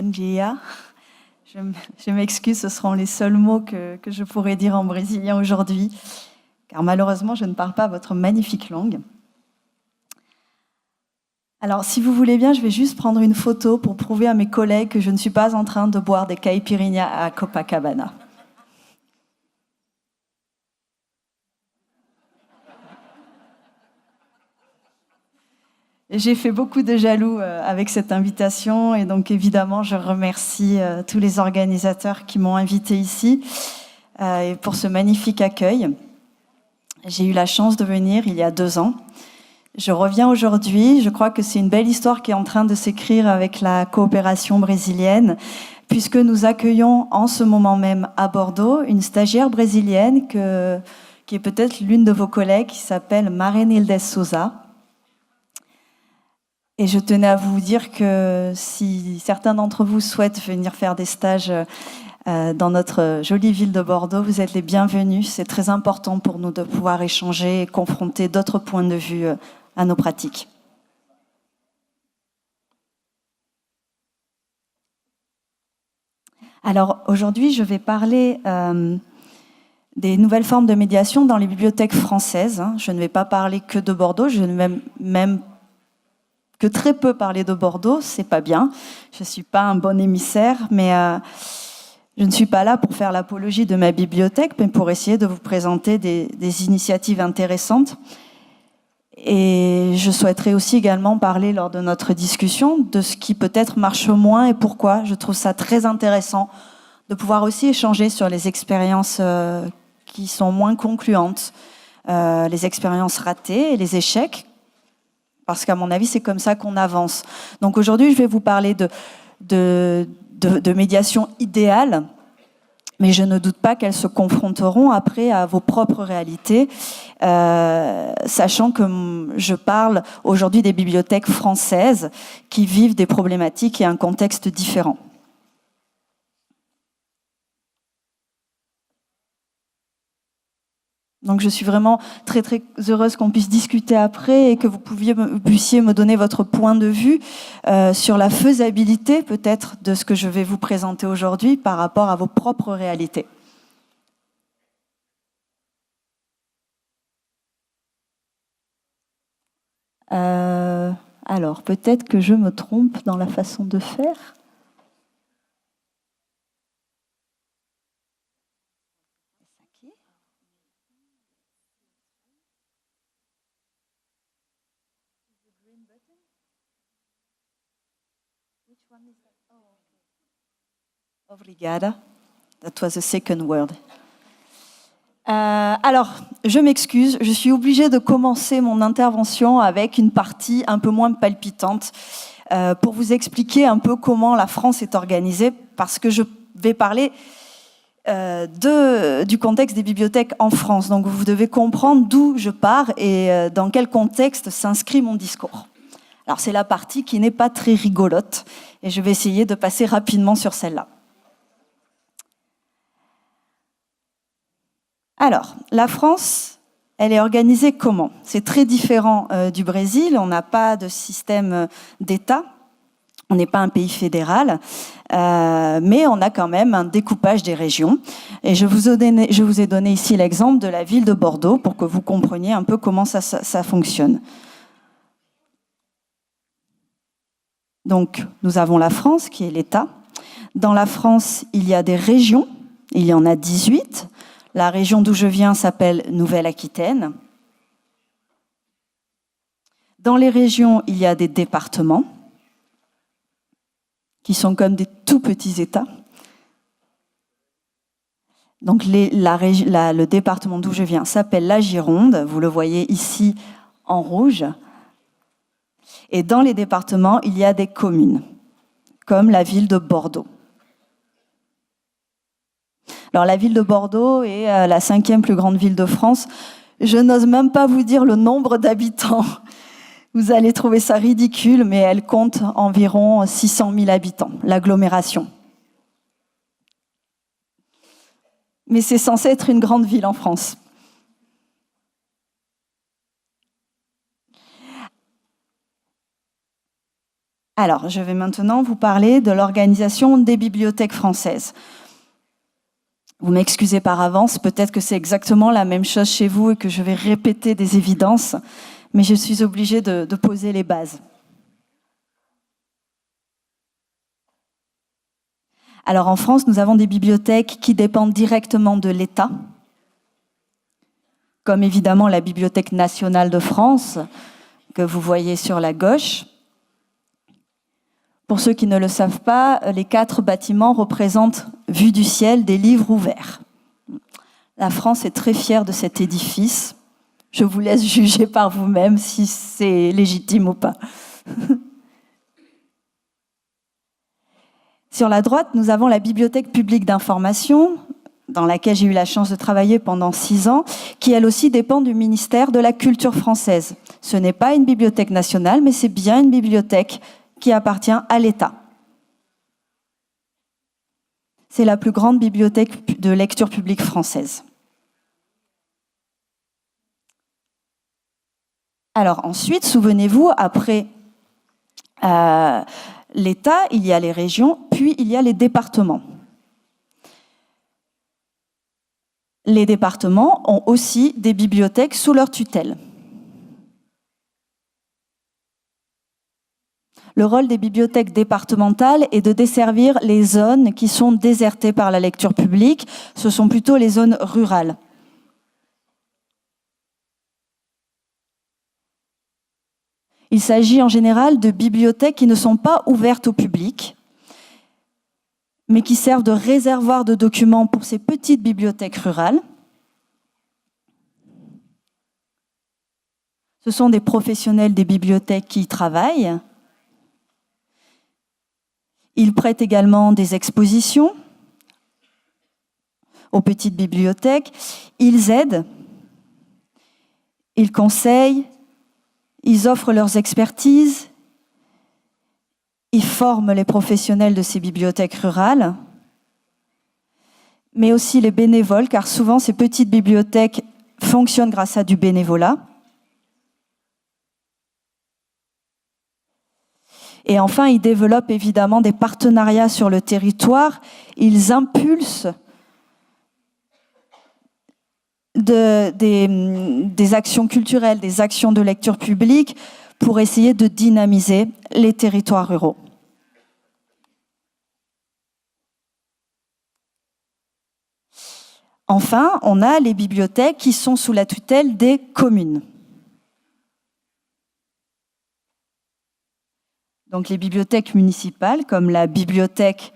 Bom dia. Je m'excuse, ce seront les seuls mots que je pourrai dire en brésilien aujourd'hui, car malheureusement, je ne parle pas votre magnifique langue. Alors, si vous voulez bien, je vais juste prendre une photo pour prouver à mes collègues que je ne suis pas en train de boire des caipirinhas à Copacabana. J'ai fait beaucoup de jaloux avec cette invitation et donc évidemment je remercie tous les organisateurs qui m'ont invité ici et pour ce magnifique accueil. J'ai eu la chance de venir il y a 2 ans. Je reviens aujourd'hui. Je crois que c'est une belle histoire qui est en train de s'écrire avec la coopération brésilienne, puisque nous accueillons en ce moment même à Bordeaux une stagiaire brésilienne qui est peut-être l'une de vos collègues, qui s'appelle Marenilde Souza. Et je tenais à vous dire que si certains d'entre vous souhaitent venir faire des stages dans notre jolie ville de Bordeaux, vous êtes les bienvenus. C'est très important pour nous de pouvoir échanger et confronter d'autres points de vue à nos pratiques. Alors aujourd'hui, je vais parler des nouvelles formes de médiation dans les bibliothèques françaises. Je ne vais pas parler que de Bordeaux, je ne vais même que très peu parler de Bordeaux, c'est pas bien. Je suis pas un bon émissaire, mais je ne suis pas là pour faire l'apologie de ma bibliothèque, mais pour essayer de vous présenter des initiatives intéressantes. Et je souhaiterais aussi également parler lors de notre discussion de ce qui peut-être marche moins et pourquoi. Je trouve ça très intéressant de pouvoir aussi échanger sur les expériences qui sont moins concluantes, les expériences ratées et les échecs, parce qu'à mon avis, c'est comme ça qu'on avance. Donc aujourd'hui, je vais vous parler de médiation idéale, mais je ne doute pas qu'elles se confronteront après à vos propres réalités, sachant que je parle aujourd'hui des bibliothèques françaises qui vivent des problématiques et un contexte différent. Donc je suis vraiment très très heureuse qu'on puisse discuter après et que vous puissiez me donner votre point de vue sur la faisabilité peut-être de ce que je vais vous présenter aujourd'hui par rapport à vos propres réalités. Alors peut-être que je me trompe dans la façon de faire. Obrigada. That was the second word. Alors, je m'excuse, je suis obligée de commencer mon intervention avec une partie un peu moins palpitante pour vous expliquer un peu comment la France est organisée, parce que je vais parler du contexte des bibliothèques en France. Donc, vous devez comprendre d'où je pars et dans quel contexte s'inscrit mon discours. Alors, c'est la partie qui n'est pas très rigolote et je vais essayer de passer rapidement sur celle-là. Alors, la France, elle est organisée comment? C'est très différent du Brésil, on n'a pas de système d'État, on n'est pas un pays fédéral, mais on a quand même un découpage des régions. Et je vous ai donné ici l'exemple de la ville de Bordeaux pour que vous compreniez un peu comment ça fonctionne. Donc, nous avons la France qui est l'État. Dans la France, il y a des régions, il y en a 18. La région d'où je viens s'appelle Nouvelle-Aquitaine. Dans les régions, il y a des départements qui sont comme des tout petits États. Donc le département d'où je viens s'appelle la Gironde, vous le voyez ici en rouge. Et dans les départements, il y a des communes, comme la ville de Bordeaux. Alors la ville de Bordeaux est la 5e plus grande ville de France. Je n'ose même pas vous dire le nombre d'habitants. Vous allez trouver ça ridicule, mais elle compte environ 600 000 habitants, l'agglomération. Mais c'est censé être une grande ville en France. Alors, je vais maintenant vous parler de l'organisation des bibliothèques françaises. Vous m'excusez par avance, peut-être que c'est exactement la même chose chez vous et que je vais répéter des évidences, mais je suis obligée de poser les bases. Alors en France, nous avons des bibliothèques qui dépendent directement de l'État, comme évidemment la Bibliothèque nationale de France, que vous voyez sur la gauche. Pour ceux qui ne le savent pas, les 4 bâtiments représentent, vus du ciel, des livres ouverts. La France est très fière de cet édifice. Je vous laisse juger par vous-même si c'est légitime ou pas. Sur la droite, nous avons la Bibliothèque publique d'information, dans laquelle j'ai eu la chance de travailler pendant 6 ans, qui elle aussi dépend du ministère de la Culture française. Ce n'est pas une bibliothèque nationale, mais c'est bien une bibliothèque qui appartient à l'État. C'est la plus grande bibliothèque de lecture publique française. Alors ensuite, souvenez-vous, après l'État, il y a les régions, puis il y a les départements. Les départements ont aussi des bibliothèques sous leur tutelle. Le rôle des bibliothèques départementales est de desservir les zones qui sont désertées par la lecture publique. Ce sont plutôt les zones rurales. Il s'agit en général de bibliothèques qui ne sont pas ouvertes au public, mais qui servent de réservoir de documents pour ces petites bibliothèques rurales. Ce sont des professionnels des bibliothèques qui y travaillent. Ils prêtent également des expositions aux petites bibliothèques. Ils aident, ils conseillent, ils offrent leurs expertises, ils forment les professionnels de ces bibliothèques rurales, mais aussi les bénévoles, car souvent ces petites bibliothèques fonctionnent grâce à du bénévolat. Et enfin, ils développent évidemment des partenariats sur le territoire. Ils impulsent des actions culturelles, des actions de lecture publique pour essayer de dynamiser les territoires ruraux. Enfin, on a les bibliothèques qui sont sous la tutelle des communes. Donc les bibliothèques municipales, comme la bibliothèque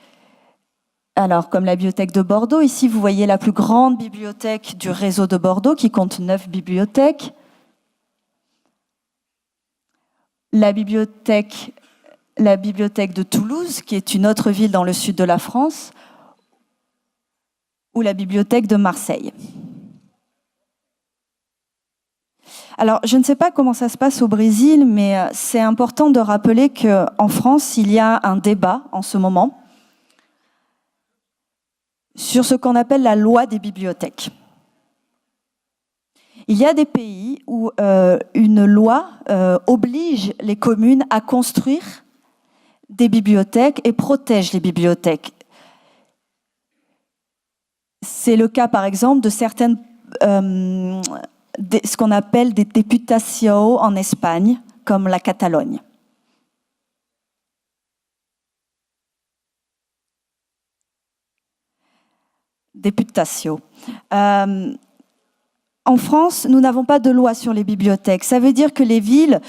de Bordeaux. Ici, vous voyez la plus grande bibliothèque du réseau de Bordeaux, qui compte 9 bibliothèques. La bibliothèque de Toulouse, qui est une autre ville dans le sud de la France, ou la bibliothèque de Marseille. Alors, je ne sais pas comment ça se passe au Brésil, mais c'est important de rappeler qu'en France, il y a un débat en ce moment sur ce qu'on appelle la loi des bibliothèques. Il y a des pays où une loi oblige les communes à construire des bibliothèques et protège les bibliothèques. C'est le cas, par exemple, de certaines, ce qu'on appelle des diputations en Espagne, comme la Catalogne. Diputations. En France, nous n'avons pas de loi sur les bibliothèques. Ça veut dire que les villes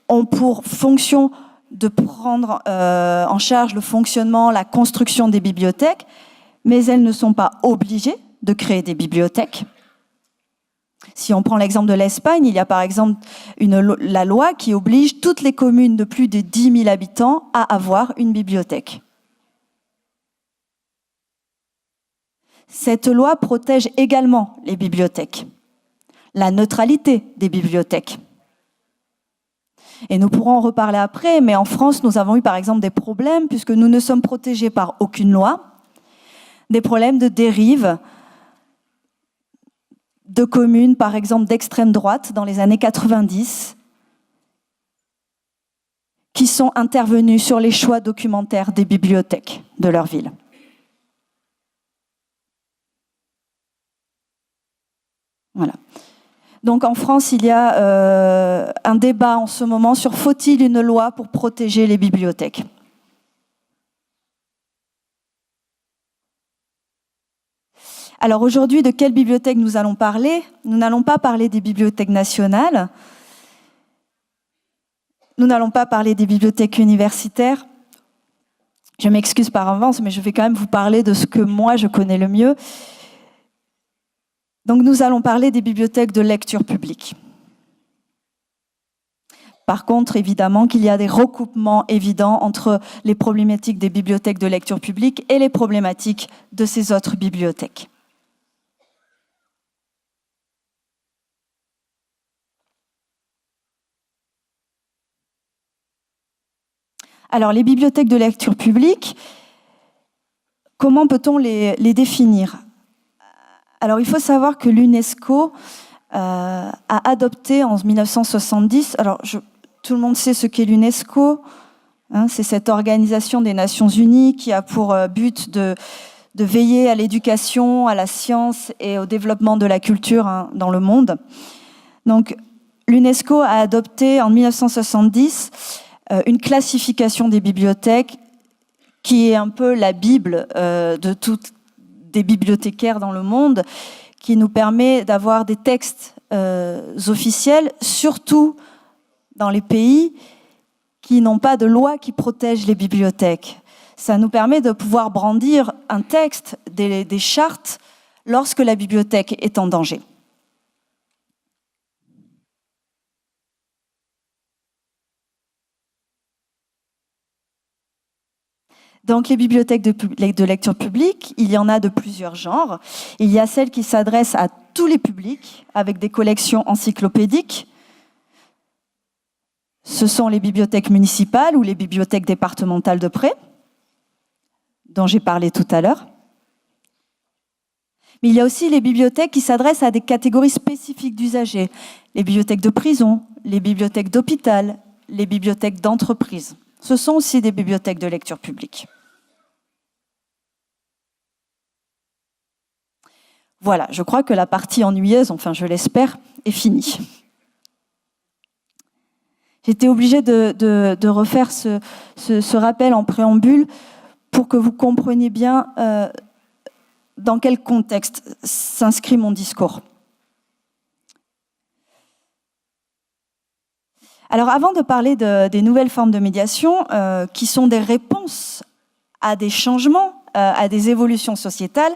ont pour fonction de prendre en charge le fonctionnement, la construction des bibliothèques, mais elles ne sont pas obligées de créer des bibliothèques. Si on prend l'exemple de l'Espagne, il y a par exemple la loi qui oblige toutes les communes de plus de 10 000 habitants à avoir une bibliothèque. Cette loi protège également les bibliothèques, la neutralité des bibliothèques. Et nous pourrons en reparler après, mais en France, nous avons eu par exemple des problèmes, puisque nous ne sommes protégés par aucune loi, des problèmes de dérive de communes, par exemple d'extrême droite, dans les années 90, qui sont intervenus sur les choix documentaires des bibliothèques de leur ville. Voilà. Donc en France, il y a un débat en ce moment sur faut-il une loi pour protéger les bibliothèques ? Alors aujourd'hui, de quelle bibliothèque nous allons parler ? Nous n'allons pas parler des bibliothèques nationales, nous n'allons pas parler des bibliothèques universitaires. Je m'excuse par avance, mais je vais quand même vous parler de ce que moi je connais le mieux. Donc nous allons parler des bibliothèques de lecture publique. Par contre, évidemment qu'il y a des recoupements évidents entre les problématiques des bibliothèques de lecture publique et les problématiques de ces autres bibliothèques. Alors, les bibliothèques de lecture publique, comment peut-on les définir ? Alors, il faut savoir que l'UNESCO a adopté en 1970, alors tout le monde sait ce qu'est l'UNESCO, hein, c'est cette organisation des Nations Unies qui a pour but de veiller à l'éducation, à la science et au développement de la culture, hein, dans le monde. Donc, l'UNESCO a adopté en 1970 une classification des bibliothèques qui est un peu la Bible de toutes des bibliothécaires dans le monde, qui nous permet d'avoir des textes officiels, surtout dans les pays qui n'ont pas de loi qui protège les bibliothèques. Ça nous permet de pouvoir brandir un texte, des chartes, lorsque la bibliothèque est en danger. Donc les bibliothèques de lecture publique, il y en a de plusieurs genres. Il y a celles qui s'adressent à tous les publics, avec des collections encyclopédiques. Ce sont les bibliothèques municipales ou les bibliothèques départementales de prêt, dont j'ai parlé tout à l'heure. Mais il y a aussi les bibliothèques qui s'adressent à des catégories spécifiques d'usagers. Les bibliothèques de prison, les bibliothèques d'hôpital, les bibliothèques d'entreprise. Ce sont aussi des bibliothèques de lecture publique. Voilà, je crois que la partie ennuyeuse, enfin je l'espère, est finie. J'étais obligée de refaire ce rappel en préambule pour que vous compreniez bien dans quel contexte s'inscrit mon discours. Alors avant de parler des nouvelles formes de médiation, qui sont des réponses à des changements, à des évolutions sociétales,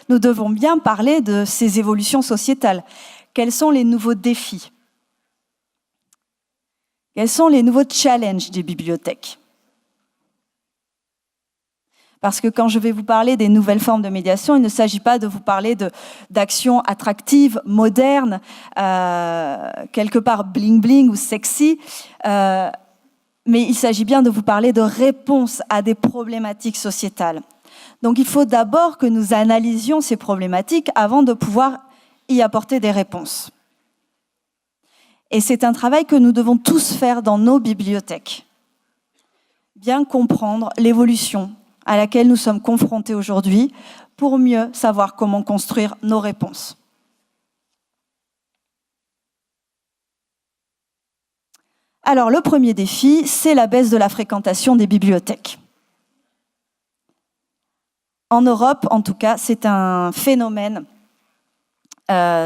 nous devons bien parler de ces évolutions sociétales. Quels sont les nouveaux défis ? Quels sont les nouveaux challenges des bibliothèques ? Parce que quand je vais vous parler des nouvelles formes de médiation, il ne s'agit pas de vous parler d'actions attractives, modernes, quelque part bling-bling ou sexy, mais il s'agit bien de vous parler de réponses à des problématiques sociétales. Donc il faut d'abord que nous analysions ces problématiques avant de pouvoir y apporter des réponses. Et c'est un travail que nous devons tous faire dans nos bibliothèques. Bien comprendre l'évolution à laquelle nous sommes confrontés aujourd'hui pour mieux savoir comment construire nos réponses. Alors, le premier défi, c'est la baisse de la fréquentation des bibliothèques. En Europe, en tout cas, c'est un phénomène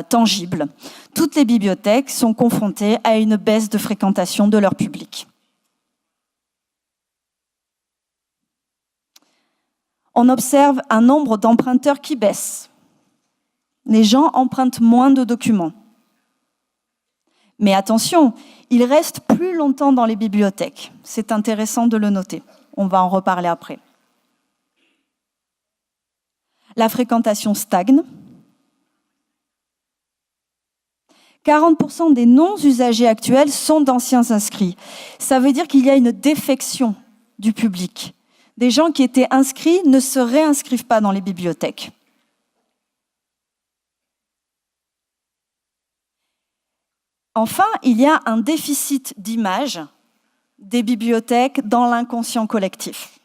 tangible. Toutes les bibliothèques sont confrontées à une baisse de fréquentation de leur public. On observe un nombre d'emprunteurs qui baisse. Les gens empruntent moins de documents. Mais attention, ils restent plus longtemps dans les bibliothèques. C'est intéressant de le noter. On va en reparler après. La fréquentation stagne. 40% des non-usagers actuels sont d'anciens inscrits. Ça veut dire qu'il y a une défection du public. Des gens qui étaient inscrits ne se réinscrivent pas dans les bibliothèques. Enfin, il y a un déficit d'image des bibliothèques dans l'inconscient collectif.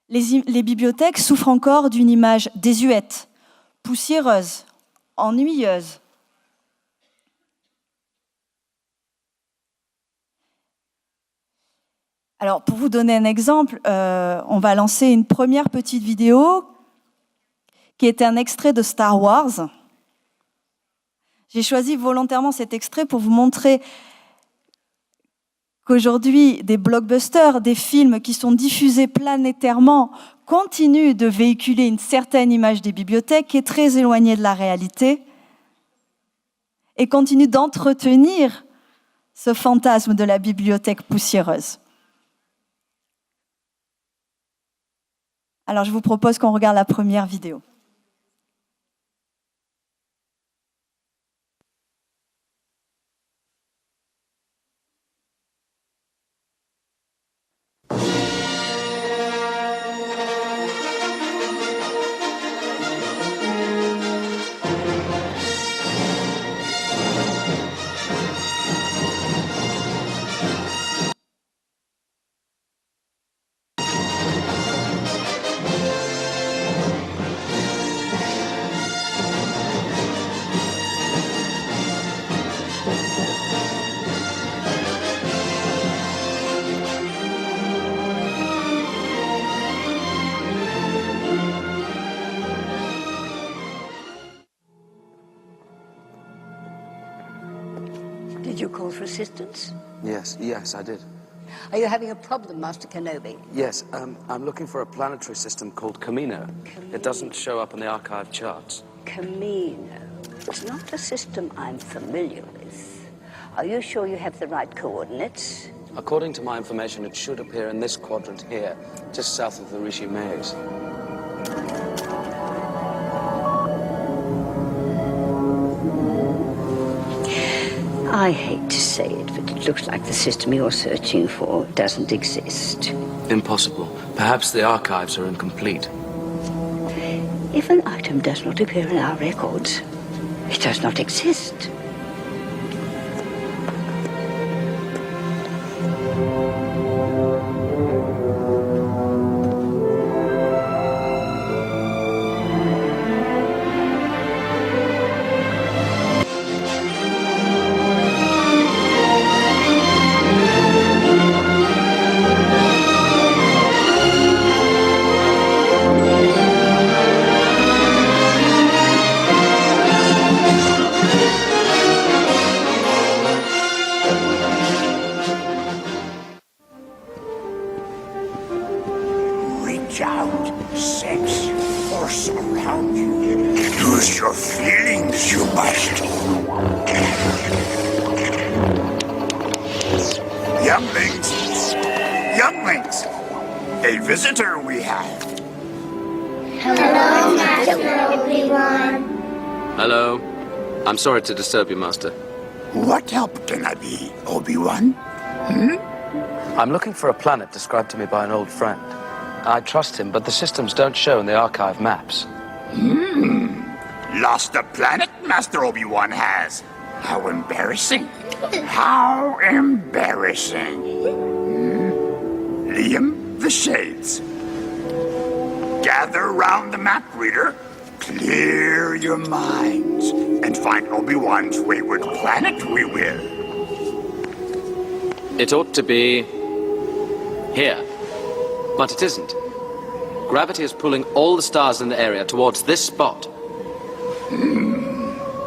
Les bibliothèques souffrent encore d'une image désuète, poussiéreuse, ennuyeuse. Alors, pour vous donner un exemple, on va lancer une première petite vidéo qui est un extrait de Star Wars. J'ai choisi volontairement cet extrait pour vous montrer qu'aujourd'hui, des blockbusters, des films qui sont diffusés planétairement continuent de véhiculer une certaine image des bibliothèques qui est très éloignée de la réalité et continuent d'entretenir ce fantasme de la bibliothèque poussiéreuse. Alors, je vous propose qu'on regarde la première vidéo. Did you call for assistance? Yes, I did. Are you having a problem, Master Kenobi? Yes, I'm looking for a planetary system called Camino. It doesn't show up in the archive charts. Camino. It's not a system I'm familiar with. Are you sure you have the right coordinates? According to my information, it should appear in this quadrant here, just south of the Rishi Maze. I hate to say it, but it looks like the system you're searching for doesn't exist. Impossible. Perhaps the archives are incomplete. If an item does not appear in our records, it does not exist. Reach out, sense force around you. Use your feelings, you must. Younglings, a visitor we have. Hello, Master Obi-Wan. Hello. I'm sorry to disturb you, Master. What help can I be, Obi-Wan? I'm looking for a planet described to me by an old friend. I trust him, but the systems don't show in the archive maps. Lost a planet, Master Obi-Wan has. How embarrassing. How embarrassing. Liam, the Shades. Gather round the map reader, clear your minds, and find Obi-Wan's wayward planet we will. It ought to be here, but it isn't. Gravity is pulling all the stars in the area towards this spot.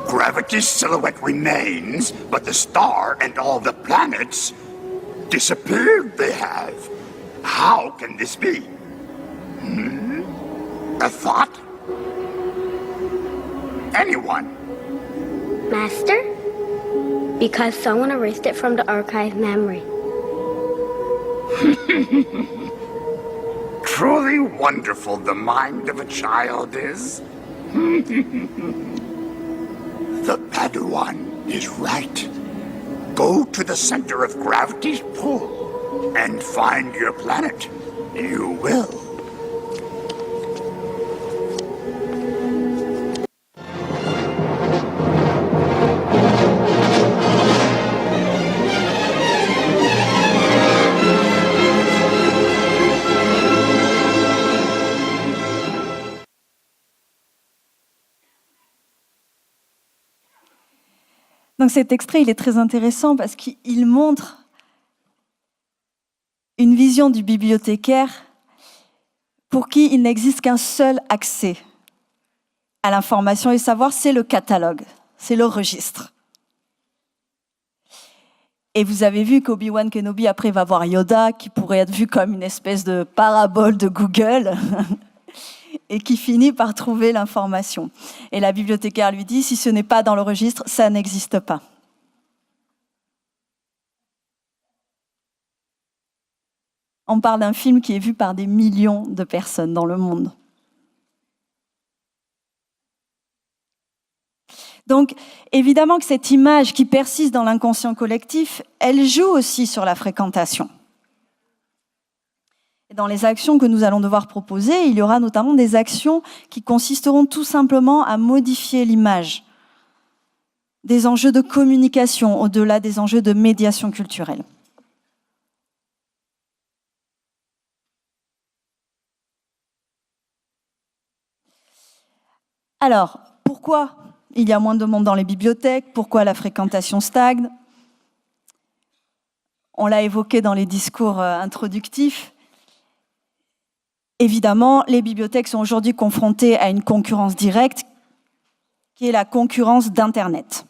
Gravity's silhouette remains, but the star and all the planets disappeared they have. How can this be? A thought? Anyone? Master? Because someone erased it from the archive memory. Truly wonderful the mind of a child is. The Padawan is right. Go to the center of gravity's pull and find your planet. You will. Donc cet extrait, il est très intéressant parce qu'il montre une vision du bibliothécaire pour qui il n'existe qu'un seul accès à l'information et au savoir, c'est le catalogue, c'est le registre. Et vous avez vu qu'Obi-Wan Kenobi, après, va voir Yoda, qui pourrait être vu comme une espèce de parabole de Google, et qui finit par trouver l'information. Et la bibliothécaire lui dit, si ce n'est pas dans le registre, ça n'existe pas. On parle d'un film qui est vu par des millions de personnes dans le monde. Donc, évidemment que cette image qui persiste dans l'inconscient collectif, elle joue aussi sur la fréquentation. Et dans les actions que nous allons devoir proposer, il y aura notamment des actions qui consisteront tout simplement à modifier l'image, des enjeux de communication au-delà des enjeux de médiation culturelle. Alors, pourquoi il y a moins de monde dans les bibliothèques? Pourquoi la fréquentation stagne? On l'a évoqué dans les discours introductifs. Évidemment, les bibliothèques sont aujourd'hui confrontées à une concurrence directe, qui est la concurrence d'Internet.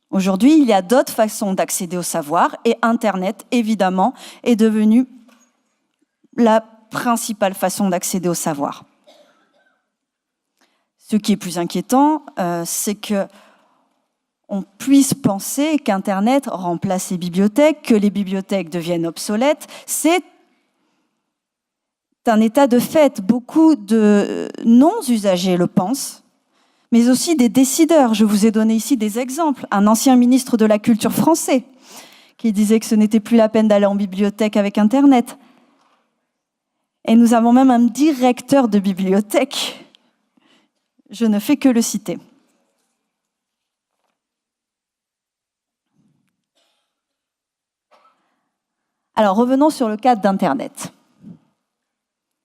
Aujourd'hui, il y a d'autres façons d'accéder au savoir, et Internet, évidemment, est devenu la principale façon d'accéder au savoir. Ce qui est plus inquiétant, c'est qu'on puisse penser qu'Internet remplace les bibliothèques, que les bibliothèques deviennent obsolètes. C'est un état de fait. Beaucoup de non-usagers le pensent, mais aussi des décideurs. Je vous ai donné ici des exemples. Un ancien ministre de la Culture français qui disait que ce n'était plus la peine d'aller en bibliothèque avec Internet. Et nous avons même un directeur de bibliothèque. Je ne fais que le citer. Alors, revenons sur le cadre d'Internet.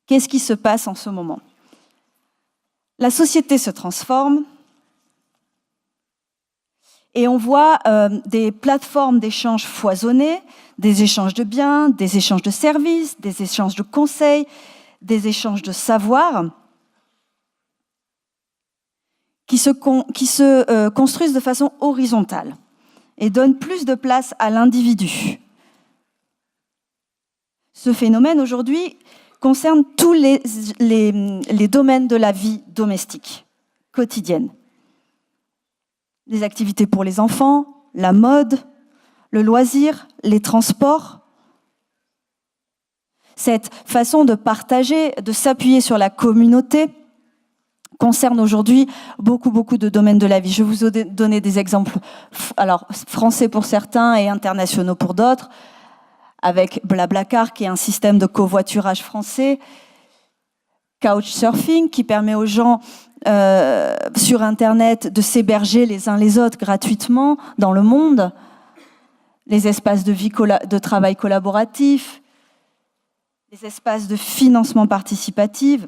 Qu'est-ce qui se passe en ce moment? La société se transforme et on voit des plateformes d'échange foisonnées, des échanges de biens, des échanges de services, des échanges de conseils, des échanges de savoirs qui se construisent de façon horizontale et donnent plus de place à l'individu. Ce phénomène, aujourd'hui, concerne tous les domaines de la vie domestique, quotidienne. Les activités pour les enfants, la mode, le loisir, les transports. Cette façon de partager, de s'appuyer sur la communauté, concerne aujourd'hui beaucoup de domaines de la vie. Je vous ai donné des exemples, alors français pour certains et internationaux pour d'autres, avec Blablacar, qui est un système de covoiturage français, Couchsurfing, qui permet aux gens sur Internet de s'héberger les uns les autres gratuitement dans le monde, les espaces de travail collaboratif, les espaces de financement participatif.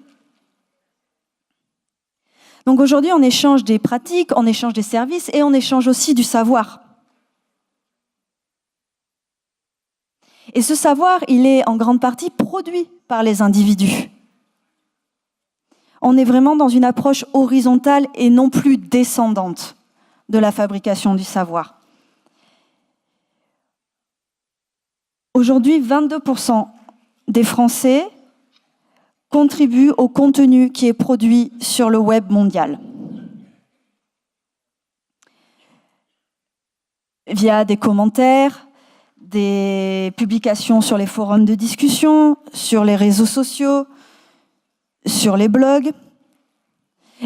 Donc aujourd'hui, on échange des pratiques, on échange des services et on échange aussi du savoir. Et ce savoir, il est en grande partie produit par les individus. On est vraiment dans une approche horizontale et non plus descendante de la fabrication du savoir. Aujourd'hui, 22% des Français contribuent au contenu qui est produit sur le web mondial. Via des commentaires, des publications sur les forums de discussion, sur les réseaux sociaux, sur les blogs.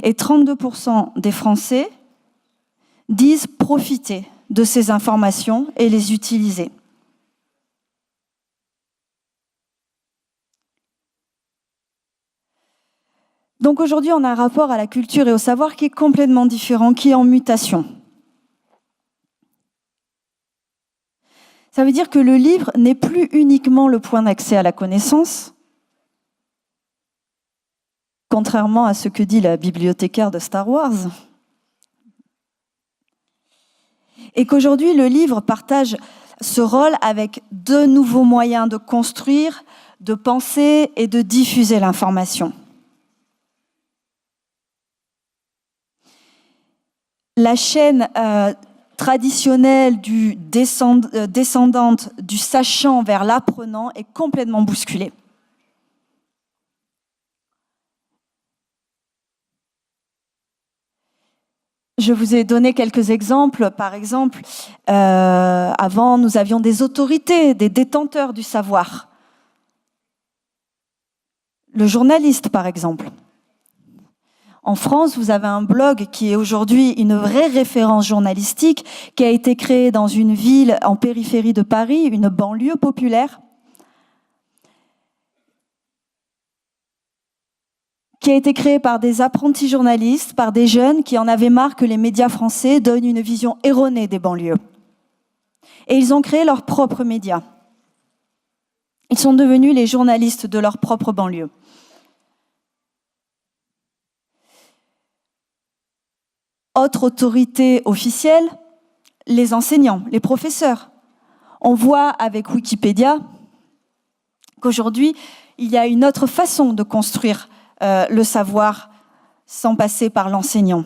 Et 32% des Français disent profiter de ces informations et les utiliser. Donc aujourd'hui, on a un rapport à la culture et au savoir qui est complètement différent, qui est en mutation. Ça veut dire que le livre n'est plus uniquement le point d'accès à la connaissance, contrairement à ce que dit la bibliothécaire de Star Wars. Et qu'aujourd'hui, le livre partage ce rôle avec de nouveaux moyens de construire, de penser et de diffuser l'information. La chaîne traditionnelle du descendante du sachant vers l'apprenant est complètement bousculée. Je vous ai donné quelques exemples. Par exemple, avant, nous avions des autorités, des détenteurs du savoir. Le journaliste, par exemple. En France, vous avez un blog qui est aujourd'hui une vraie référence journalistique, qui a été créé dans une ville en périphérie de Paris, une banlieue populaire, qui a été créé par des apprentis journalistes, par des jeunes qui en avaient marre que les médias français donnent une vision erronée des banlieues. Et ils ont créé leurs propres médias. Ils sont devenus les journalistes de leur propre banlieue. Autre autorité officielle, les enseignants, les professeurs. On voit avec Wikipédia qu'aujourd'hui, il y a une autre façon de construire le savoir sans passer par l'enseignant.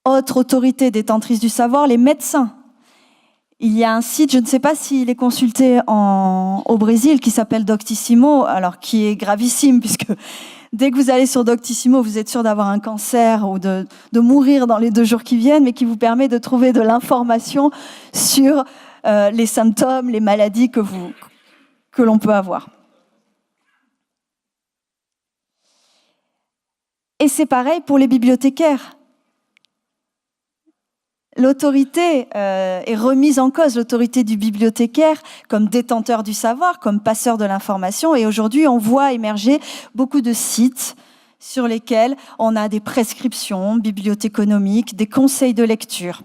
Autre autorité détentrice du savoir, les médecins. Il y a un site, je ne sais pas s'il est consulté au Brésil, qui s'appelle Doctissimo, alors qui est gravissime, puisque dès que vous allez sur Doctissimo, vous êtes sûr d'avoir un cancer ou de mourir dans les 2 jours qui viennent, mais qui vous permet de trouver de l'information sur les symptômes, les maladies que l'on peut avoir. Et c'est pareil pour les bibliothécaires. L'autorité est remise en cause, l'autorité du bibliothécaire comme détenteur du savoir, comme passeur de l'information. Et aujourd'hui, on voit émerger beaucoup de sites sur lesquels on a des prescriptions bibliothéconomiques, des conseils de lecture.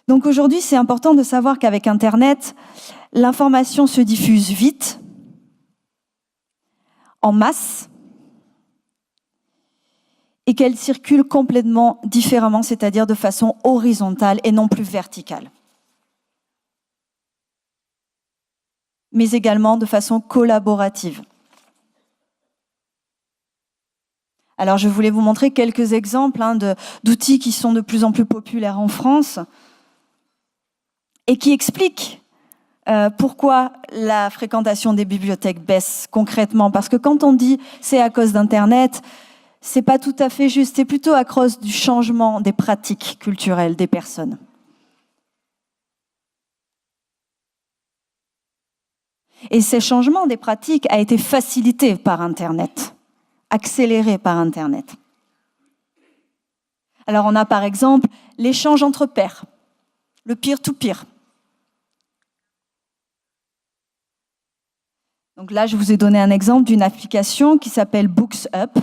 Donc aujourd'hui, c'est important de savoir qu'avec Internet, l'information se diffuse vite, en masse, et qu'elle circule complètement différemment, c'est-à-dire de façon horizontale et non plus verticale. Mais également de façon collaborative. Alors je voulais vous montrer quelques exemples d'outils qui sont de plus en plus populaires en France et qui expliquent pourquoi la fréquentation des bibliothèques baisse concrètement. Parce que quand on dit c'est à cause d'Internet, c'est pas tout à fait juste, c'est plutôt à cause du changement des pratiques culturelles des personnes. Et ce changement des pratiques a été facilité par Internet, accéléré par Internet. Alors on a par exemple l'échange entre pairs, le peer-to-peer. Donc là, je vous ai donné un exemple d'une application qui s'appelle BooksUp,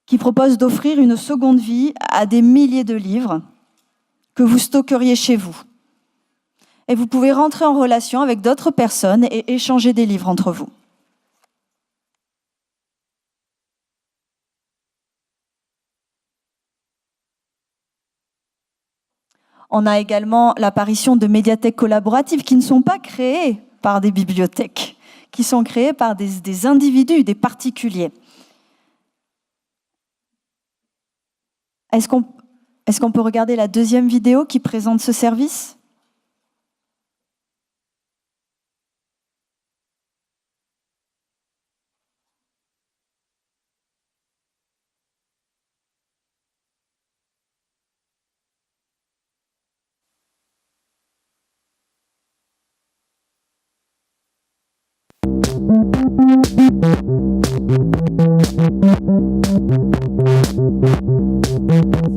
qui propose d'offrir une seconde vie à des milliers de livres que vous stockeriez chez vous. Et vous pouvez rentrer en relation avec d'autres personnes et échanger des livres entre vous. On a également l'apparition de médiathèques collaboratives qui ne sont pas créées par des bibliothèques, qui sont créées par des individus, des particuliers. Est-ce qu'on peut regarder la deuxième vidéo qui présente ce service ?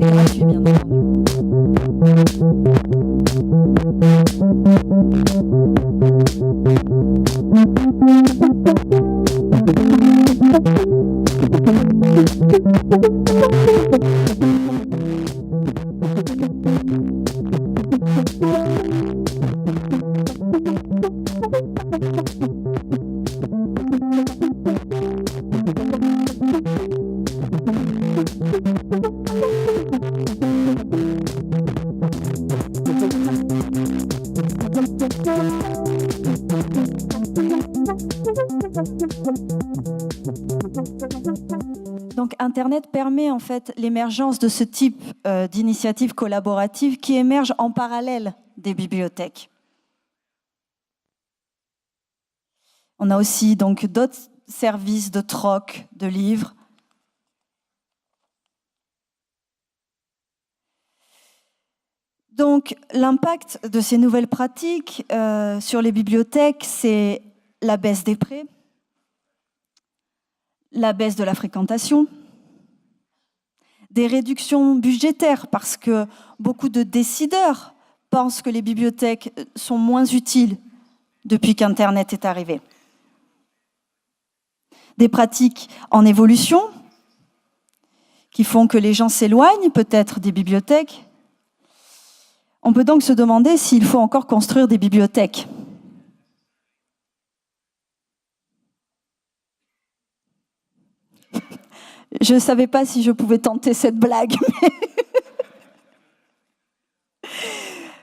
C'est gratuit, bien entendu. Donc Internet permet en fait l'émergence de ce type d'initiatives collaboratives qui émergent en parallèle des bibliothèques. On a aussi donc d'autres services de troc de livres. Donc l'impact de ces nouvelles pratiques sur les bibliothèques, c'est la baisse des prêts, la baisse de la fréquentation, des réductions budgétaires parce que beaucoup de décideurs pensent que les bibliothèques sont moins utiles depuis qu'Internet est arrivé. Des pratiques en évolution qui font que les gens s'éloignent peut-être des bibliothèques. On peut donc se demander s'il faut encore construire des bibliothèques. Je ne savais pas si je pouvais tenter cette blague, mais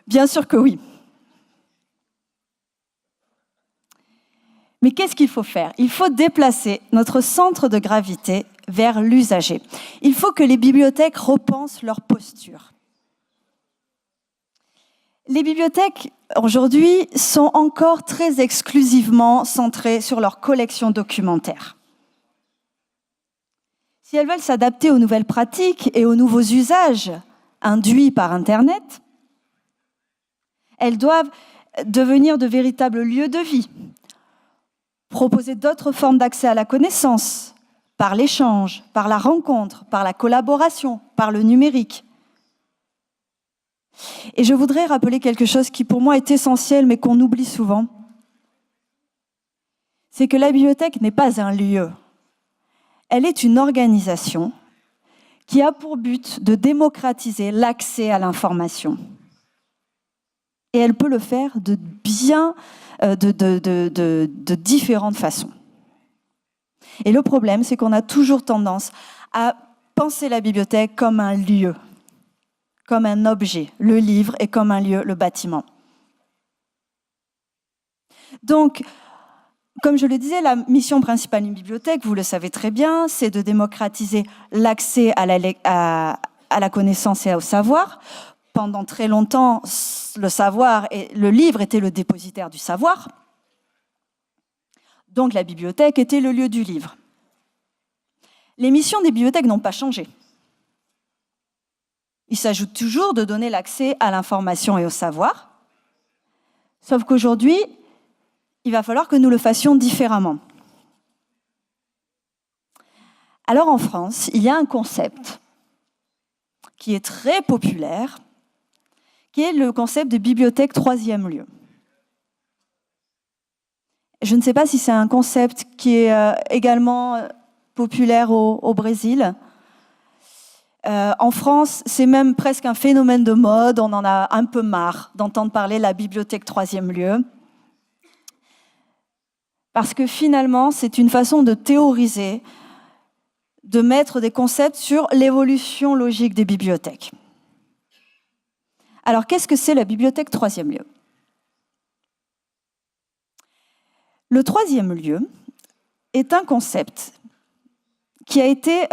bien sûr que oui. Mais qu'est-ce qu'il faut faire? Il faut déplacer notre centre de gravité vers l'usager. Il faut que les bibliothèques repensent leur posture. Les bibliothèques, aujourd'hui, sont encore très exclusivement centrées sur leur collection documentaire. Si elles veulent s'adapter aux nouvelles pratiques et aux nouveaux usages induits par Internet, elles doivent devenir de véritables lieux de vie, proposer d'autres formes d'accès à la connaissance, par l'échange, par la rencontre, par la collaboration, par le numérique. Et je voudrais rappeler quelque chose qui pour moi est essentiel mais qu'on oublie souvent. C'est que la bibliothèque n'est pas un lieu. Elle est une organisation qui a pour but de démocratiser l'accès à l'information. Et elle peut le faire de différentes façons. Et le problème, c'est qu'on a toujours tendance à penser la bibliothèque comme un lieu, comme un objet, le livre, et comme un lieu, le bâtiment. Donc, comme je le disais, la mission principale d'une bibliothèque, vous le savez très bien, c'est de démocratiser l'accès à la connaissance et au savoir. Pendant très longtemps, le savoir et le livre étaient le dépositaire du savoir. Donc la bibliothèque était le lieu du livre. Les missions des bibliothèques n'ont pas changé. Il s'ajoute toujours de donner l'accès à l'information et au savoir, sauf qu'aujourd'hui, il va falloir que nous le fassions différemment. Alors en France, il y a un concept qui est très populaire, qui est le concept de bibliothèque troisième lieu. Je ne sais pas si c'est un concept qui est également populaire au Brésil. En France, c'est même presque un phénomène de mode. On en a un peu marre d'entendre parler de la bibliothèque troisième lieu. Parce que finalement, c'est une façon de théoriser, de mettre des concepts sur l'évolution logique des bibliothèques. Alors, qu'est-ce que c'est la bibliothèque troisième lieu? Le troisième lieu est un concept qui a été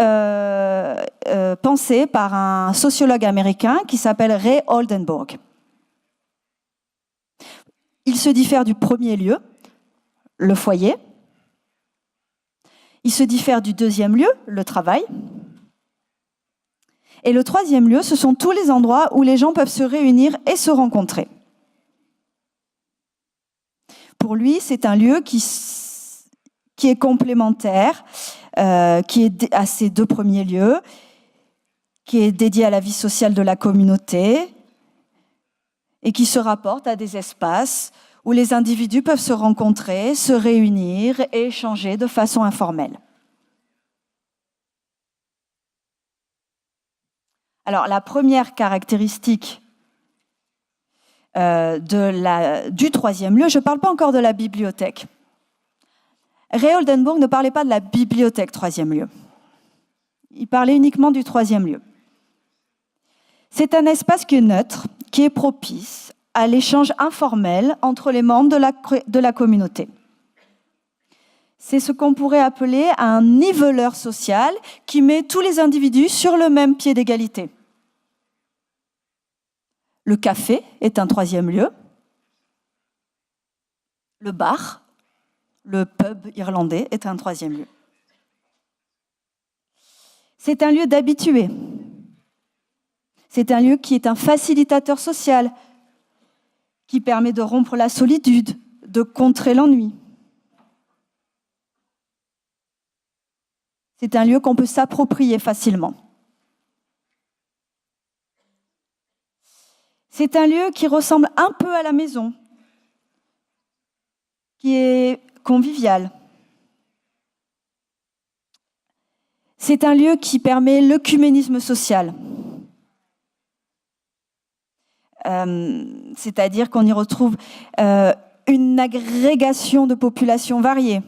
pensé par un sociologue américain qui s'appelle Ray Oldenburg. Il se diffère du premier lieu, le foyer. Il se diffère du deuxième lieu, le travail. Et le troisième lieu, ce sont tous les endroits où les gens peuvent se réunir et se rencontrer. Pour lui, c'est un lieu qui est complémentaire, qui est à ces deux premiers lieux, qui est dédié à la vie sociale de la communauté et qui se rapporte à des espaces où les individus peuvent se rencontrer, se réunir et échanger de façon informelle. Alors, la première caractéristique du troisième lieu, je ne parle pas encore de la bibliothèque. Ray Oldenburg ne parlait pas de la bibliothèque troisième lieu. Il parlait uniquement du troisième lieu. C'est un espace qui est neutre, qui est propice à l'échange informel entre les membres de la communauté. C'est ce qu'on pourrait appeler un niveleur social qui met tous les individus sur le même pied d'égalité. Le café est un troisième lieu. Le bar, le pub irlandais, est un troisième lieu. C'est un lieu d'habitués. C'est un lieu qui est un facilitateur social, qui permet de rompre la solitude, de contrer l'ennui. C'est un lieu qu'on peut s'approprier facilement. C'est un lieu qui ressemble un peu à la maison, qui est convivial. C'est un lieu qui permet l'œcuménisme social. C'est-à-dire qu'on y retrouve une agrégation de populations variées,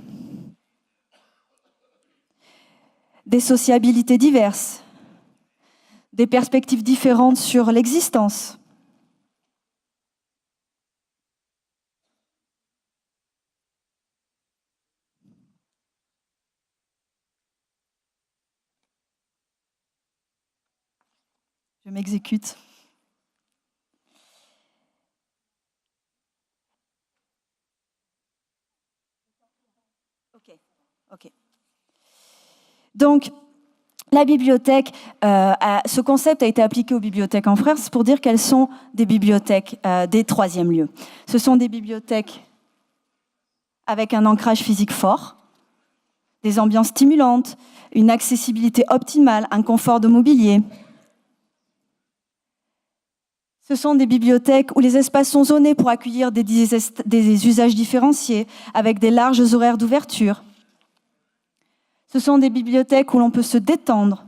des sociabilités diverses, des perspectives différentes sur l'existence. Je m'exécute. Ok. Donc, la bibliothèque, ce concept a été appliqué aux bibliothèques en France pour dire qu'elles sont des bibliothèques des troisièmes lieux. Ce sont des bibliothèques avec un ancrage physique fort, des ambiances stimulantes, une accessibilité optimale, un confort de mobilier. Ce sont des bibliothèques où les espaces sont zonés pour accueillir des usages différenciés, avec des larges horaires d'ouverture. Ce sont des bibliothèques où l'on peut se détendre,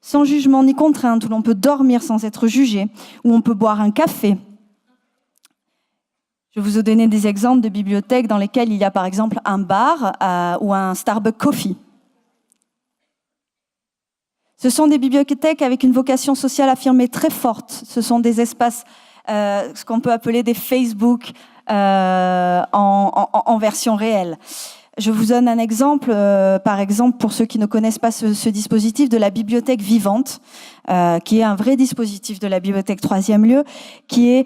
sans jugement ni contrainte, où l'on peut dormir sans être jugé, où on peut boire un café. Je vais vous donner des exemples de bibliothèques dans lesquelles il y a par exemple un bar ou un Starbucks Coffee. Ce sont des bibliothèques avec une vocation sociale affirmée très forte. Ce sont des espaces, ce qu'on peut appeler des Facebook en version réelle. Je vous donne un exemple, par exemple, pour ceux qui ne connaissent pas ce dispositif, de la bibliothèque vivante, qui est un vrai dispositif de la bibliothèque troisième lieu, qui est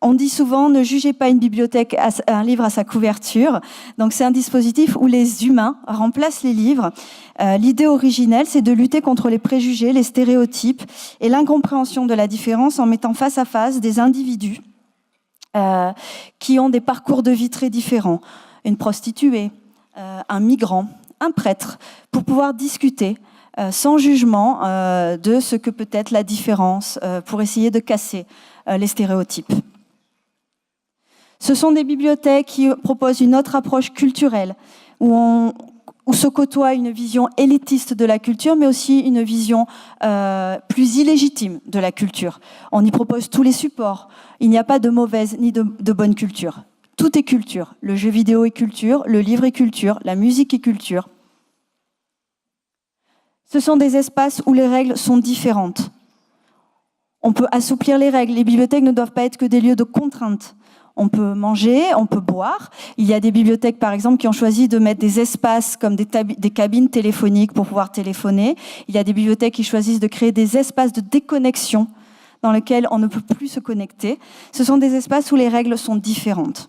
on dit souvent, ne jugez pas une bibliothèque, un livre à sa couverture. Donc c'est un dispositif où les humains remplacent les livres. L'idée originelle, c'est de lutter contre les préjugés, les stéréotypes et l'incompréhension de la différence en mettant face à face des individus qui ont des parcours de vie très différents. Une prostituée, un migrant, un prêtre, pour pouvoir discuter sans jugement de ce que peut être la différence, pour essayer de casser les stéréotypes. Ce sont des bibliothèques qui proposent une autre approche culturelle, où se côtoie une vision élitiste de la culture, mais aussi une vision plus illégitime de la culture. On y propose tous les supports. Il n'y a pas de mauvaise ni de bonne culture. Tout est culture. Le jeu vidéo est culture, le livre est culture, la musique est culture. Ce sont des espaces où les règles sont différentes. On peut assouplir les règles. Les bibliothèques ne doivent pas être que des lieux de contrainte. On peut manger, on peut boire. Il y a des bibliothèques, par exemple, qui ont choisi de mettre des espaces comme des cabines téléphoniques pour pouvoir téléphoner. Il y a des bibliothèques qui choisissent de créer des espaces de déconnexion dans lesquels on ne peut plus se connecter. Ce sont des espaces où les règles sont différentes.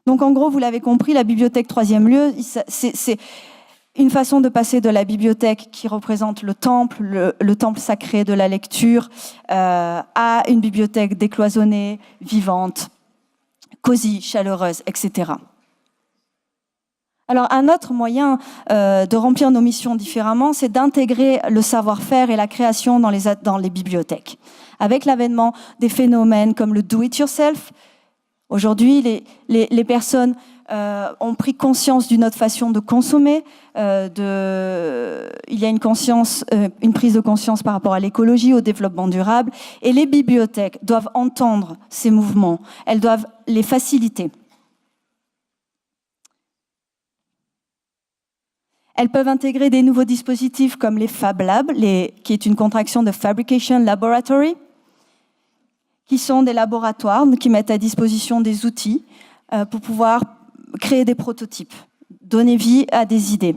Donc, en gros, vous l'avez compris, la bibliothèque troisième lieu, c'est une façon de passer de la bibliothèque qui représente le temple sacré de la lecture, à une bibliothèque décloisonnée, vivante, cosy, chaleureuse, etc. Alors, un autre moyen de remplir nos missions différemment, c'est d'intégrer le savoir-faire et la création dans les bibliothèques. Avec l'avènement des phénomènes comme le do-it-yourself, aujourd'hui, les personnes ont pris conscience d'une autre façon de consommer. Il y a une prise de conscience par rapport à l'écologie, au développement durable. Et les bibliothèques doivent entendre ces mouvements. Elles doivent les faciliter. Elles peuvent intégrer des nouveaux dispositifs comme les Fab Labs, qui est une contraction de Fabrication Laboratory, qui sont des laboratoires qui mettent à disposition des outils pour pouvoir créer des prototypes, donner vie à des idées.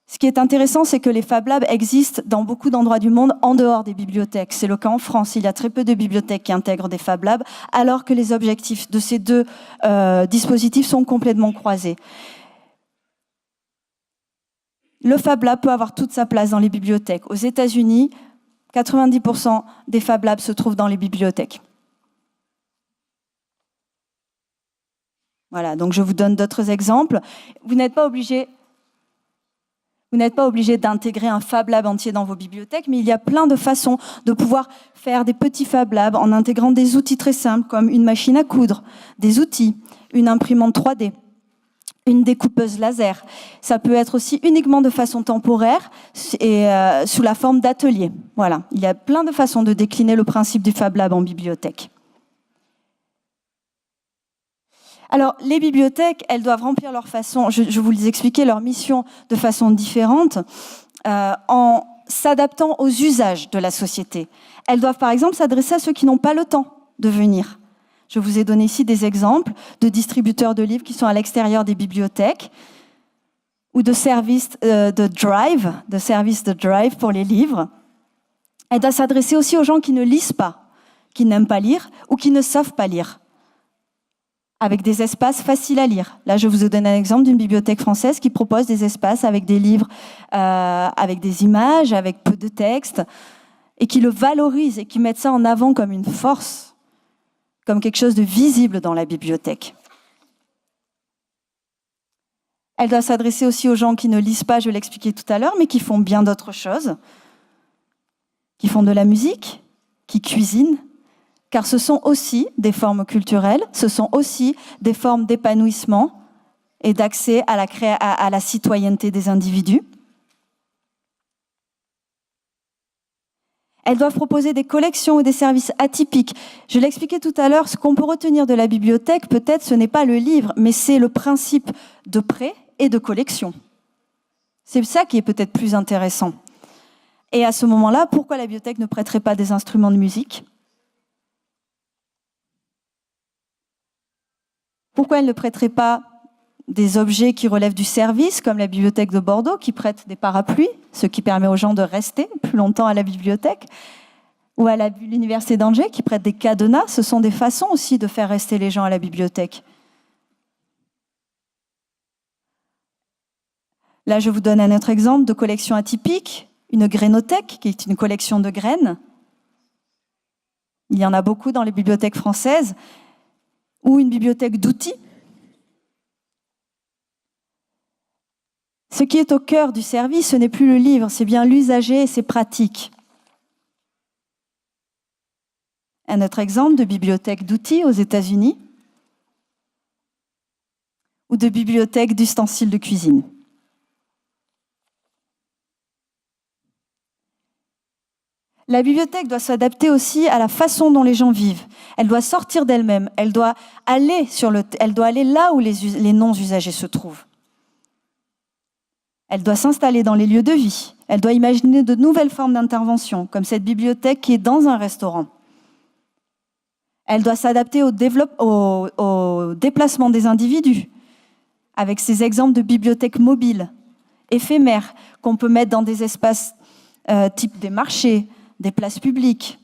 Ce qui est intéressant, c'est que les Fab Labs existent dans beaucoup d'endroits du monde en dehors des bibliothèques. C'est le cas en France. Il y a très peu de bibliothèques qui intègrent des Fab Labs, alors que les objectifs de ces deux dispositifs sont complètement croisés. Le Fab Lab peut avoir toute sa place dans les bibliothèques. Aux États-Unis, 90% des Fab Labs se trouvent dans les bibliothèques. Voilà, donc je vous donne d'autres exemples. Vous n'êtes pas obligé d'intégrer un Fab Lab entier dans vos bibliothèques, mais il y a plein de façons de pouvoir faire des petits Fab Labs en intégrant des outils très simples comme une machine à coudre, des outils, une imprimante 3D, une découpeuse laser. Ça peut être aussi uniquement de façon temporaire et sous la forme d'atelier. Voilà, il y a plein de façons de décliner le principe du Fab Lab en bibliothèque. Alors, les bibliothèques, elles doivent remplir leur façon, je vous les expliquer, leur mission de façon différente, en s'adaptant aux usages de la société. Elles doivent, par exemple, s'adresser à ceux qui n'ont pas le temps de venir. Je vous ai donné ici des exemples de distributeurs de livres qui sont à l'extérieur des bibliothèques ou de services de drive pour les livres. Elle doit s'adresser aussi aux gens qui ne lisent pas, qui n'aiment pas lire ou qui ne savent pas lire, avec des espaces faciles à lire. Là, je vous ai donné un exemple d'une bibliothèque française qui propose des espaces avec des livres, avec des images, avec peu de texte, et qui le valorise et qui met ça en avant comme une force, comme quelque chose de visible dans la bibliothèque. Elle doit s'adresser aussi aux gens qui ne lisent pas, je l'expliquais tout à l'heure, mais qui font bien d'autres choses, qui font de la musique, qui cuisinent, car ce sont aussi des formes culturelles, ce sont aussi des formes d'épanouissement et d'accès à la citoyenneté des individus. Elles doivent proposer des collections et des services atypiques. Je l'expliquais tout à l'heure, ce qu'on peut retenir de la bibliothèque, peut-être ce n'est pas le livre, mais c'est le principe de prêt et de collection. C'est ça qui est peut-être plus intéressant. Et à ce moment-là, pourquoi la bibliothèque ne prêterait pas des instruments de musique ? Pourquoi elle ne prêterait pas des objets qui relèvent du service, comme la bibliothèque de Bordeaux, qui prête des parapluies, ce qui permet aux gens de rester plus longtemps à la bibliothèque, ou à l'université d'Angers, qui prête des cadenas. Ce sont des façons aussi de faire rester les gens à la bibliothèque. Là, je vous donne un autre exemple de collection atypique, une grainothèque, qui est une collection de graines. Il y en a beaucoup dans les bibliothèques françaises, ou une bibliothèque d'outils. Ce qui est au cœur du service, ce n'est plus le livre, c'est bien l'usager et ses pratiques. Un autre exemple de bibliothèque d'outils aux États-Unis ou de bibliothèque d'ustensiles de cuisine. La bibliothèque doit s'adapter aussi à la façon dont les gens vivent. Elle doit sortir d'elle-même, elle doit aller là où les non-usagers se trouvent. Elle doit s'installer dans les lieux de vie. Elle doit imaginer de nouvelles formes d'intervention, comme cette bibliothèque qui est dans un restaurant. Elle doit s'adapter au déplacement des individus, avec ces exemples de bibliothèques mobiles, éphémères, qu'on peut mettre dans des espaces type des marchés, des places publiques.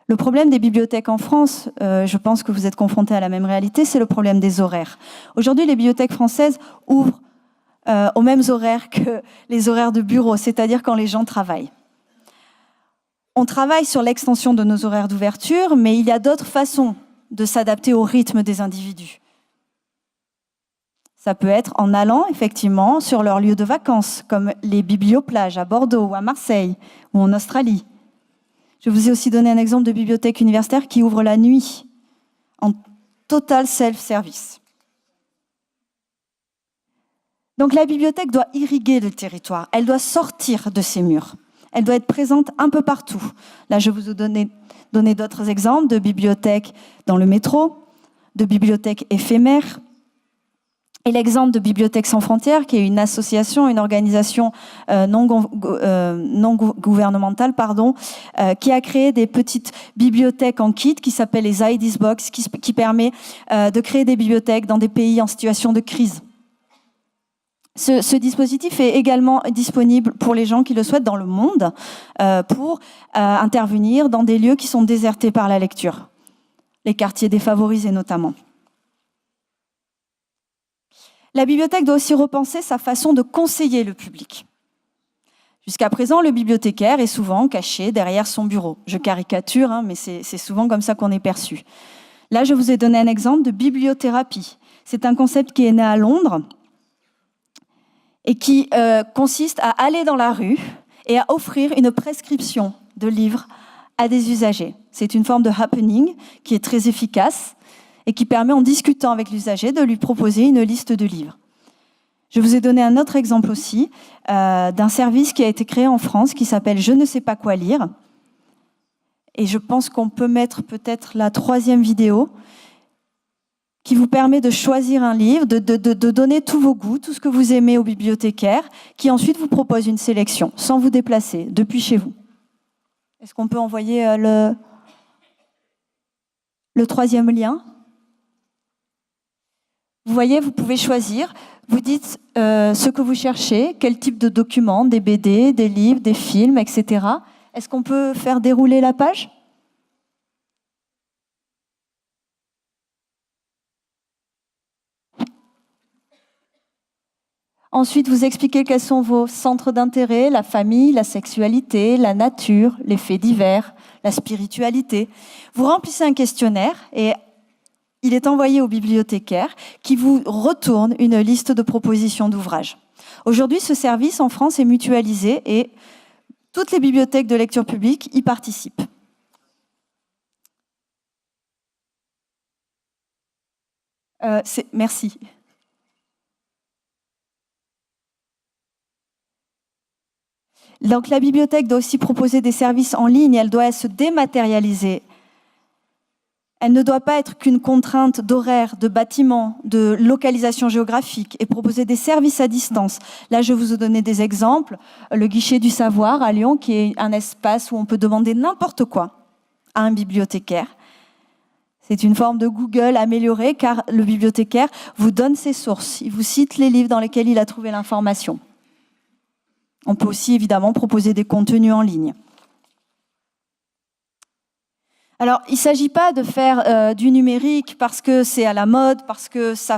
Le problème des bibliothèques en France, je pense que vous êtes confrontés à la même réalité, c'est le problème des horaires. Aujourd'hui, les bibliothèques françaises ouvrent aux mêmes horaires que les horaires de bureau, c'est-à-dire quand les gens travaillent. On travaille sur l'extension de nos horaires d'ouverture, mais il y a d'autres façons de s'adapter au rythme des individus. Ça peut être en allant effectivement sur leur lieu de vacances, comme les biblioplages à Bordeaux ou à Marseille ou en Australie. Je vous ai aussi donné un exemple de bibliothèque universitaire qui ouvre la nuit, en total self-service. Donc la bibliothèque doit irriguer le territoire, elle doit sortir de ses murs, elle doit être présente un peu partout. Là, je vous ai donné d'autres exemples de bibliothèques dans le métro, de bibliothèques éphémères. Et l'exemple de Bibliothèques sans frontières, qui est une association, une organisation non gouvernementale, qui a créé des petites bibliothèques en kit qui s'appellent les IDs Box, qui permet de créer des bibliothèques dans des pays en situation de crise. Ce dispositif est également disponible pour les gens qui le souhaitent dans le monde pour intervenir dans des lieux qui sont désertés par la lecture, les quartiers défavorisés notamment. La bibliothèque doit aussi repenser sa façon de conseiller le public. Jusqu'à présent, le bibliothécaire est souvent caché derrière son bureau. Je caricature, mais c'est souvent comme ça qu'on est perçu. Là, je vous ai donné un exemple de bibliothérapie. C'est un concept qui est né à Londres et qui consiste à aller dans la rue et à offrir une prescription de livres à des usagers. C'est une forme de happening qui est très efficace et qui permet, en discutant avec l'usager, de lui proposer une liste de livres. Je vous ai donné un autre exemple aussi d'un service qui a été créé en France qui s'appelle « Je ne sais pas quoi lire ». Et je pense qu'on peut mettre peut-être la 3e vidéo qui vous permet de choisir un livre, de donner tous vos goûts, tout ce que vous aimez au bibliothécaire, qui ensuite vous propose une sélection, sans vous déplacer, depuis chez vous. Est-ce qu'on peut envoyer le 3e lien ? Vous voyez, vous pouvez choisir, vous dites ce que vous cherchez, quel type de documents, des BD, des livres, des films, etc. Est-ce qu'on peut faire dérouler la page ? Ensuite, vous expliquez quels sont vos centres d'intérêt, la famille, la sexualité, la nature, les faits divers, la spiritualité. Vous remplissez un questionnaire et il est envoyé au bibliothécaire qui vous retourne une liste de propositions d'ouvrages. Aujourd'hui, ce service en France est mutualisé et toutes les bibliothèques de lecture publique y participent. Merci. Donc la bibliothèque doit aussi proposer des services en ligne, elle doit se dématérialiser. Elle ne doit pas être qu'une contrainte d'horaire, de bâtiment, de localisation géographique et proposer des services à distance. Là, je vous ai donné des exemples. Le guichet du savoir à Lyon, qui est un espace où on peut demander n'importe quoi à un bibliothécaire. C'est une forme de Google améliorée car le bibliothécaire vous donne ses sources. Il vous cite les livres dans lesquels il a trouvé l'information. On peut aussi évidemment proposer des contenus en ligne. Alors, il ne s'agit pas de faire du numérique parce que c'est à la mode, parce que ça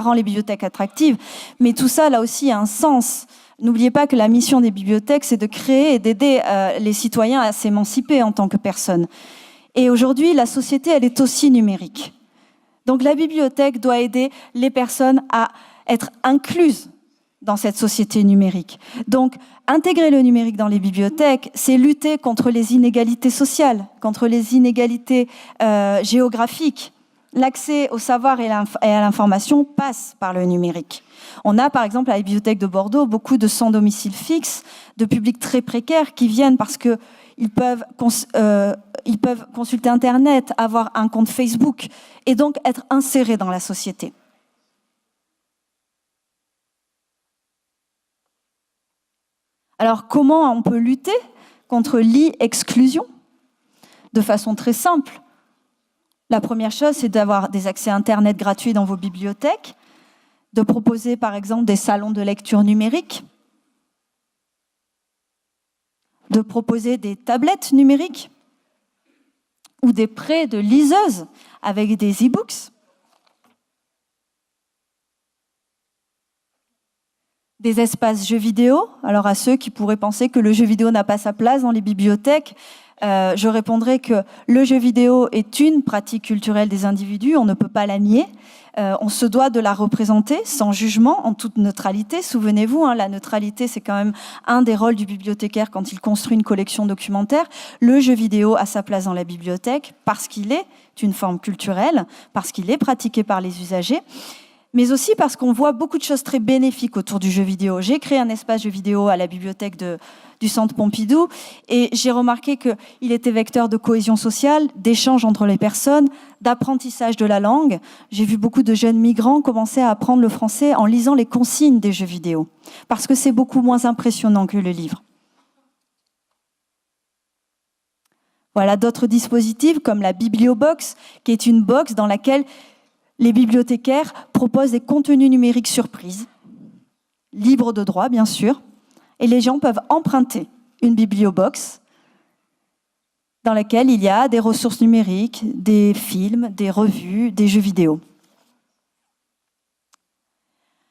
rend les bibliothèques attractives, mais tout ça, là aussi, a un sens. N'oubliez pas que la mission des bibliothèques, c'est de créer et d'aider les citoyens à s'émanciper en tant que personnes. Et aujourd'hui, la société, elle est aussi numérique. Donc la bibliothèque doit aider les personnes à être incluses dans cette société numérique. Donc, intégrer le numérique dans les bibliothèques, c'est lutter contre les inégalités sociales, contre les inégalités géographiques. L'accès au savoir et à l'information passe par le numérique. On a, par exemple, à la bibliothèque de Bordeaux, beaucoup de sans domicile fixe, de publics très précaires qui viennent parce qu'ils peuvent consulter Internet, avoir un compte Facebook et donc être insérés dans la société. Alors, comment on peut lutter contre l'e-exclusion ? De façon très simple. La première chose, c'est d'avoir des accès Internet gratuits dans vos bibliothèques, de proposer, par exemple, des salons de lecture numérique, de proposer des tablettes numériques ou des prêts de liseuses avec des e-books. Des espaces jeux vidéo. Alors à ceux qui pourraient penser que le jeu vidéo n'a pas sa place dans les bibliothèques, je répondrai que le jeu vidéo est une pratique culturelle des individus, on ne peut pas la nier. On se doit de la représenter sans jugement, en toute neutralité. Souvenez-vous, la neutralité, c'est quand même un des rôles du bibliothécaire quand il construit une collection documentaire. Le jeu vidéo a sa place dans la bibliothèque parce qu'il est une forme culturelle, parce qu'il est pratiqué par les usagers. mais aussi parce qu'on voit beaucoup de choses très bénéfiques autour du jeu vidéo. J'ai créé un espace jeu vidéo à la bibliothèque du Centre Pompidou et j'ai remarqué qu'il était vecteur de cohésion sociale, d'échange entre les personnes, d'apprentissage de la langue. J'ai vu beaucoup de jeunes migrants commencer à apprendre le français en lisant les consignes des jeux vidéo, parce que c'est beaucoup moins impressionnant que le livre. Voilà d'autres dispositifs comme la Bibliobox, qui est une box dans laquelle les bibliothécaires proposent des contenus numériques surprises, libres de droit bien sûr, et les gens peuvent emprunter une Bibliobox dans laquelle il y a des ressources numériques, des films, des revues, des jeux vidéo.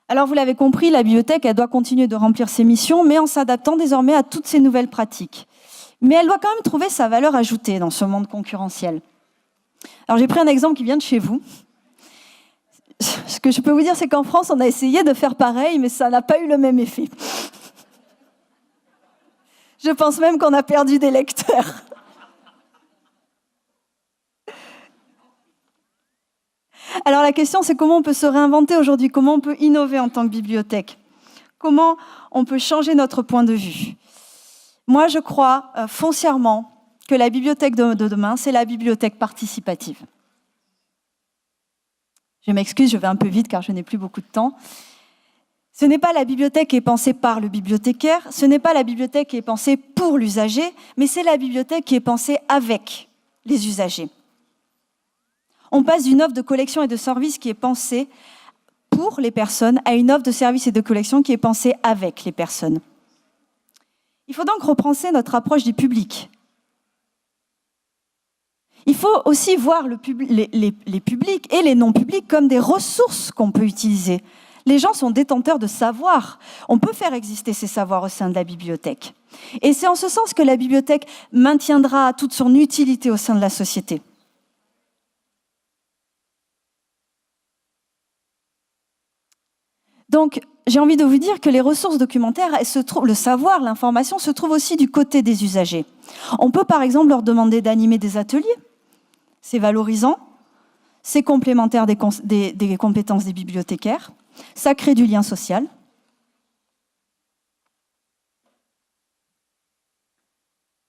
Alors vous l'avez compris, la bibliothèque elle doit continuer de remplir ses missions, mais en s'adaptant désormais à toutes ces nouvelles pratiques. Mais elle doit quand même trouver sa valeur ajoutée dans ce monde concurrentiel. Alors j'ai pris un exemple qui vient de chez vous. Ce que je peux vous dire, c'est qu'en France, on a essayé de faire pareil, mais ça n'a pas eu le même effet. Je pense même qu'on a perdu des lecteurs. Alors la question, c'est comment on peut se réinventer aujourd'hui, comment on peut innover en tant que bibliothèque, comment on peut changer notre point de vue. Moi, je crois foncièrement que la bibliothèque de demain, c'est la bibliothèque participative. Je m'excuse, je vais un peu vite car je n'ai plus beaucoup de temps. Ce n'est pas la bibliothèque qui est pensée par le bibliothécaire, ce n'est pas la bibliothèque qui est pensée pour l'usager, mais c'est la bibliothèque qui est pensée avec les usagers. On passe d'une offre de collection et de services qui est pensée pour les personnes à une offre de services et de collection qui est pensée avec les personnes. Il faut donc repenser notre approche du public. Il faut aussi voir les publics et les non-publics comme des ressources qu'on peut utiliser. Les gens sont détenteurs de savoir. On peut faire exister ces savoirs au sein de la bibliothèque. Et c'est en ce sens que la bibliothèque maintiendra toute son utilité au sein de la société. Donc, j'ai envie de vous dire que les ressources documentaires, le savoir, l'information, se trouvent aussi du côté des usagers. On peut par exemple leur demander d'animer des ateliers. C'est valorisant, c'est complémentaire des compétences des bibliothécaires, ça crée du lien social.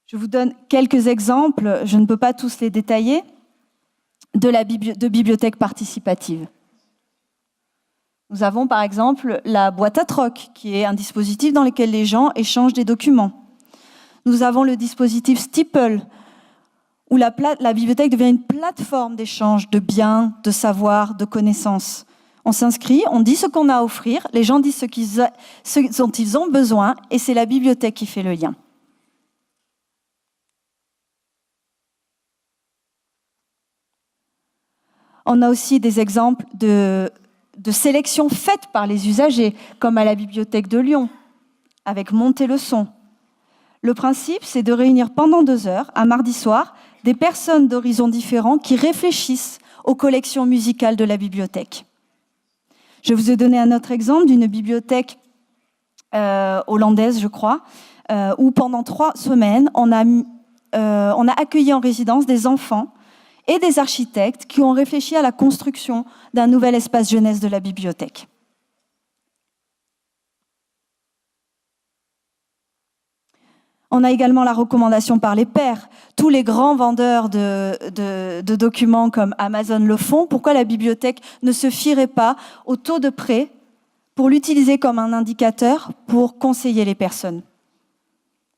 Je vous donne quelques exemples, je ne peux pas tous les détailler, de bibliothèques participatives. Nous avons par exemple la boîte à troc, qui est un dispositif dans lequel les gens échangent des documents. Nous avons le dispositif Steeple, où la bibliothèque devient une plateforme d'échange de biens, de savoir, de connaissances. On s'inscrit, on dit ce qu'on a à offrir, les gens disent ce dont ils ont besoin, et c'est la bibliothèque qui fait le lien. On a aussi des exemples de sélection faite par les usagers, comme à la bibliothèque de Lyon, avec Monter le son. Le principe, c'est de réunir pendant 2 heures, un mardi soir, des personnes d'horizons différents qui réfléchissent aux collections musicales de la bibliothèque. Je vous ai donné un autre exemple d'une bibliothèque hollandaise, je crois, où pendant 3 semaines, on a accueilli en résidence des enfants et des architectes qui ont réfléchi à la construction d'un nouvel espace jeunesse de la bibliothèque. On a également la recommandation par les pairs. Tous les grands vendeurs de documents comme Amazon le font. Pourquoi la bibliothèque ne se fierait pas au taux de prêt pour l'utiliser comme un indicateur pour conseiller les personnes?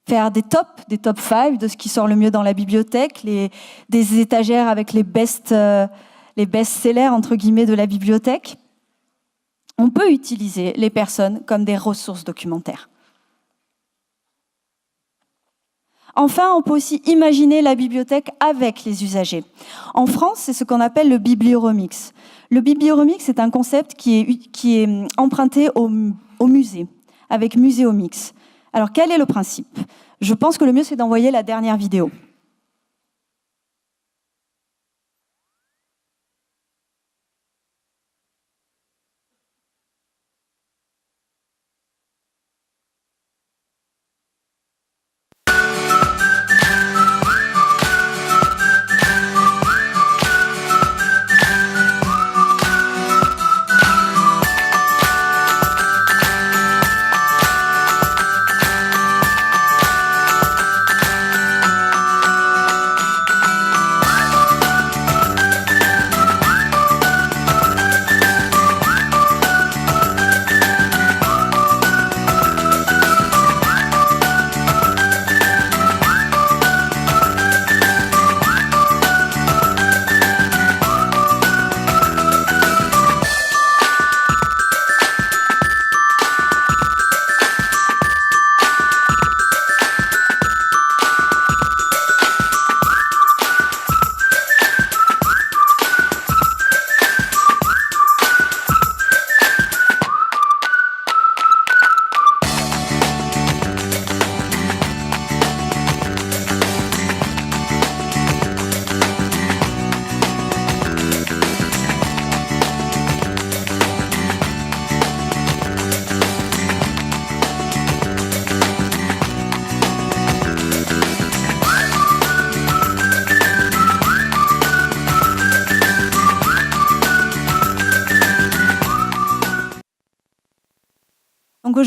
Faire des top 5 de ce qui sort le mieux dans la bibliothèque, des étagères avec les best-sellers entre guillemets de la bibliothèque. On peut utiliser les personnes comme des ressources documentaires. Enfin, on peut aussi imaginer la bibliothèque avec les usagers. En France, c'est ce qu'on appelle le biblioremix. Le biblioremix, c'est un concept qui est emprunté au musée, avec Muséomix. Alors, quel est le principe? Je pense que le mieux, c'est d'envoyer la dernière vidéo.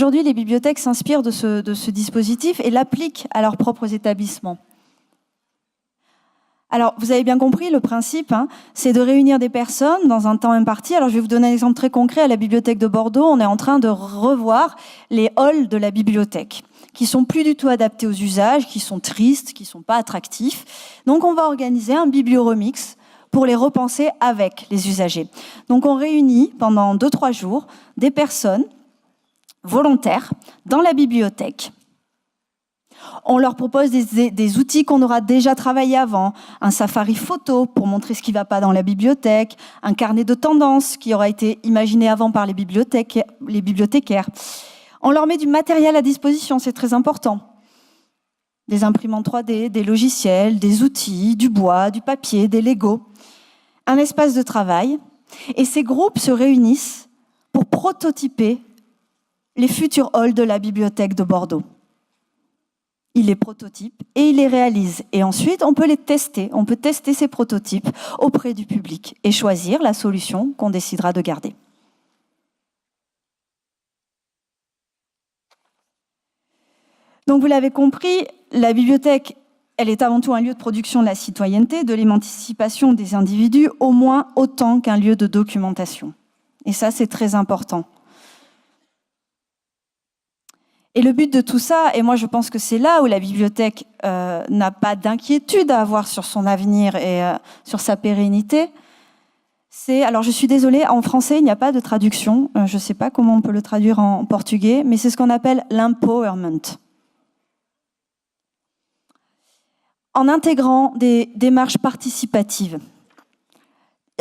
aujourd'hui, les bibliothèques s'inspirent de ce dispositif et l'appliquent à leurs propres établissements. Alors, vous avez bien compris, le principe, c'est de réunir des personnes dans un temps imparti. Alors, je vais vous donner un exemple très concret. À la bibliothèque de Bordeaux, on est en train de revoir les halls de la bibliothèque, qui sont plus du tout adaptés aux usages, qui sont tristes, qui sont pas attractifs. Donc, on va organiser un biblioremix pour les repenser avec les usagers. Donc, on réunit pendant 2-3 jours des personnes volontaires dans la bibliothèque. On leur propose des outils qu'on aura déjà travaillés avant, un safari photo pour montrer ce qui ne va pas dans la bibliothèque, un carnet de tendances qui aura été imaginé avant par les bibliothécaires. On leur met du matériel à disposition, c'est très important. Des imprimantes 3D, des logiciels, des outils, du bois, du papier, des Legos. Un espace de travail. Et ces groupes se réunissent pour prototyper les futurs halls de la bibliothèque de Bordeaux. Ils les prototypent et ils les réalisent. Et ensuite, on peut les tester. On peut tester ces prototypes auprès du public et choisir la solution qu'on décidera de garder. Donc, vous l'avez compris, la bibliothèque, elle est avant tout un lieu de production de la citoyenneté, de l'émancipation des individus, au moins autant qu'un lieu de documentation. Et ça, c'est très important. Et le but de tout ça, et moi je pense que c'est là où la bibliothèque n'a pas d'inquiétude à avoir sur son avenir et sur sa pérennité, c'est, alors je suis désolée, en français il n'y a pas de traduction, je ne sais pas comment on peut le traduire en portugais, mais c'est ce qu'on appelle l'empowerment. En intégrant des démarches participatives,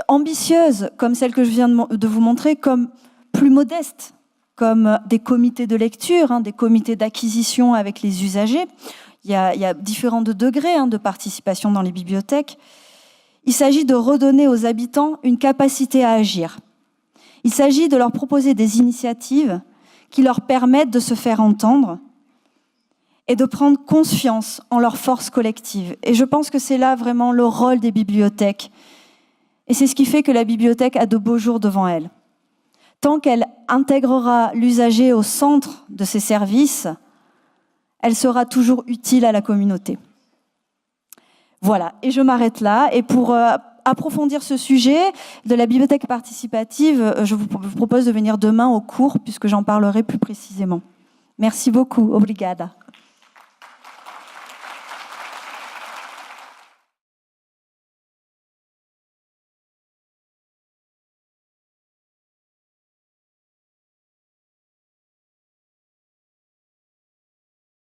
ambitieuses comme celle que je viens de vous montrer, comme plus modestes, comme des comités de lecture, des comités d'acquisition avec les usagers. Il y a différents degrés de participation dans les bibliothèques. Il s'agit de redonner aux habitants une capacité à agir. Il s'agit de leur proposer des initiatives qui leur permettent de se faire entendre et de prendre conscience en leur force collective. Et je pense que c'est là vraiment le rôle des bibliothèques. Et c'est ce qui fait que la bibliothèque a de beaux jours devant elle. Tant qu'elle intégrera l'usager au centre de ses services, elle sera toujours utile à la communauté. Voilà, et je m'arrête là. Et pour approfondir ce sujet de la bibliothèque participative, je vous propose de venir demain au cours, puisque j'en parlerai plus précisément. Merci beaucoup. Obrigada.